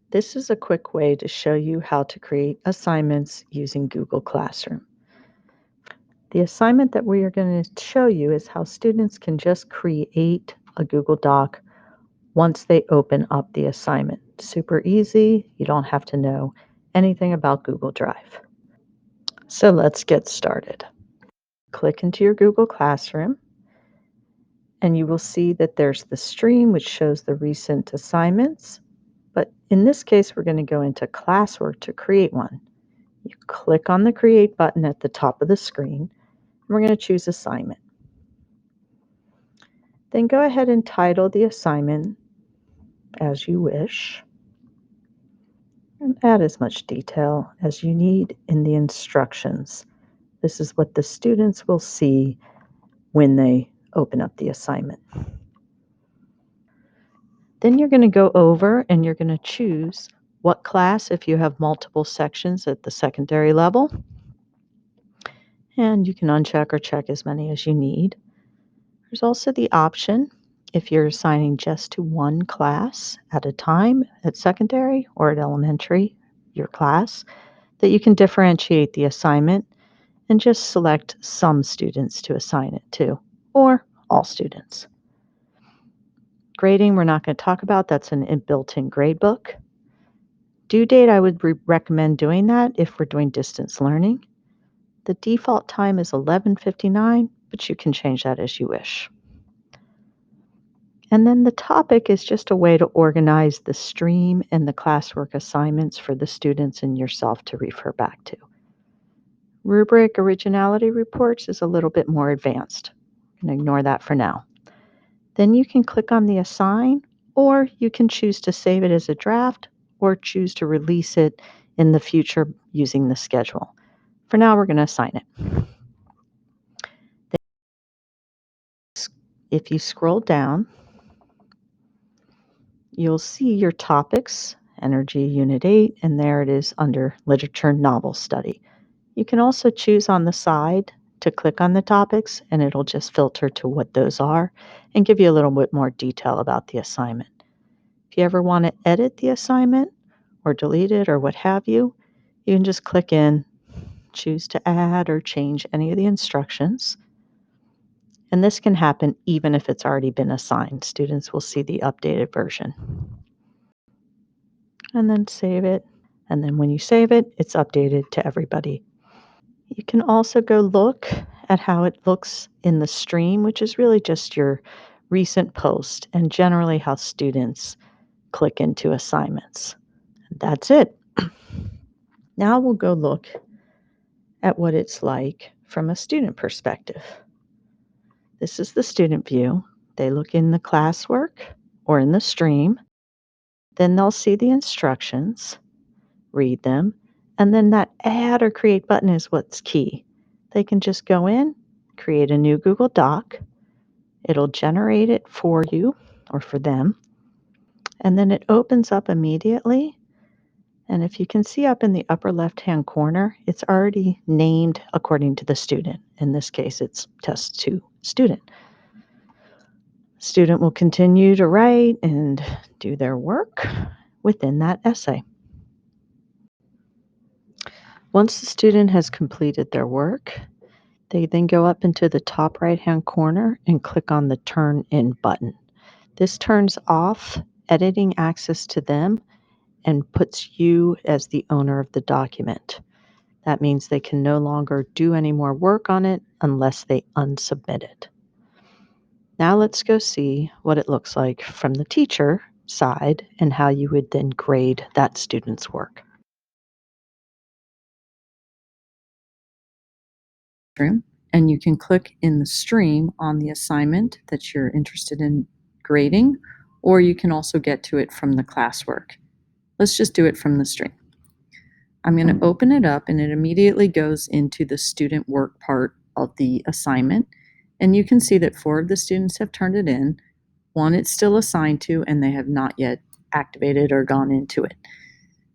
This is a quick way to show you how to create assignments using Google Classroom. The assignment that we are going to show you is how students can just create a Google Doc once they open up the assignment. Super easy. You don't have to know anything about Google Drive. So let's get started. Click into your Google Classroom and you will see that there's the stream which shows the recent assignments. But in this case, we're going to go into classwork to create one. You click on the Create button at the top of the screen, and we're going to choose Assignment. Then go ahead and title the assignment as you wish, and add as much detail as you need in the instructions. This is what the students will see when they open up the assignment. Then you're going to go over and you're going to choose what class if you have multiple sections at the secondary level. And you can uncheck or check as many as you need. There's also the option, if you're assigning just to one class at a time at secondary or at elementary, your class, that you can differentiate the assignment and just select some students to assign it to, or all students. Grading, we're not going to talk about. That's an built-in gradebook. Due date, I would recommend doing that if we're doing distance learning. The default time is 11:59, but you can change that as you wish. And then the topic is just a way to organize the stream and the classwork assignments for the students and yourself to refer back to. Rubric originality reports is a little bit more advanced. I'm going to ignore that for now. Then you can click on the assign, or you can choose to save it as a draft or choose to release it in the future using the schedule. For now, we're going to assign it. If you scroll down, you'll see your topics, Energy Unit 8, and there it is under Literature Novel Study. You can also choose on the side to click on the topics, and it'll just filter to what those are and give you a little bit more detail about the assignment. If you ever want to edit the assignment or delete it or what have you, you can just click in, choose to add or change any of the instructions. And this can happen even if it's already been assigned. Students will see the updated version. And then save it. And then when you save it, it's updated to everybody. You can also go look at how it looks in the stream, which is really just your recent post and generally how students click into assignments. That's it. Now we'll go look at what it's like from a student perspective. This is the student view. They look in the classwork or in the stream. Then they'll see the instructions, read them, and then that add or create button is what's key. They can just go in, create a new Google Doc. It'll generate it for you or for them. And then it opens up immediately. And if you can see up in the upper left-hand corner, it's already named according to the student. In this case, it's Test 2 Student. Student will continue to write and do their work within that essay. Once the student has completed their work, they then go up into the top right-hand corner and click on the Turn In button. This turns off editing access to them and puts you as the owner of the document. That means they can no longer do any more work on it unless they unsubmit it. Now let's go see what it looks like from the teacher side and how you would then grade that student's work. And you can click in the stream on the assignment that you're interested in grading, or you can also get to it from the classwork. Let's just do it from the stream. I'm going to open it up and it immediately goes into the student work part of the assignment. And you can see that 4 of the students have turned it in. 1 it's still assigned to and they have not yet activated or gone into it.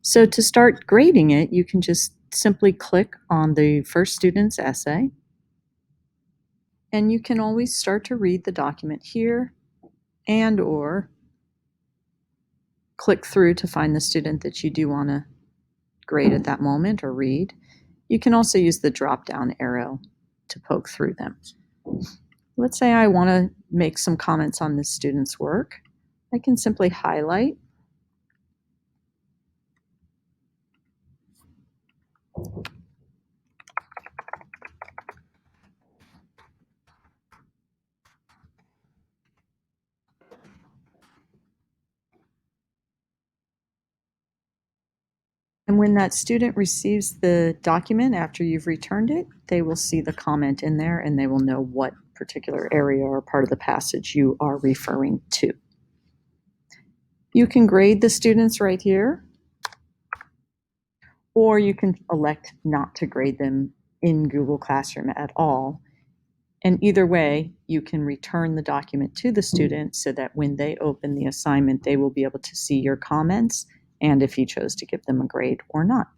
So to start grading it, you can just simply click on the first student's essay. And you can always start to read the document here and or click through to find the student that you do want to grade at that moment or read. You can also use the drop-down arrow to poke through them. Let's say I want to make some comments on this student's work. I can simply highlight and when that student receives the document after you've returned it, they will see the comment in there and they will know what particular area or part of the passage you are referring to. You can grade the students right here, or you can elect not to grade them in Google Classroom at all. And either way, you can return the document to the student so that when they open the assignment, they will be able to see your comments and if you chose to give them a grade or not.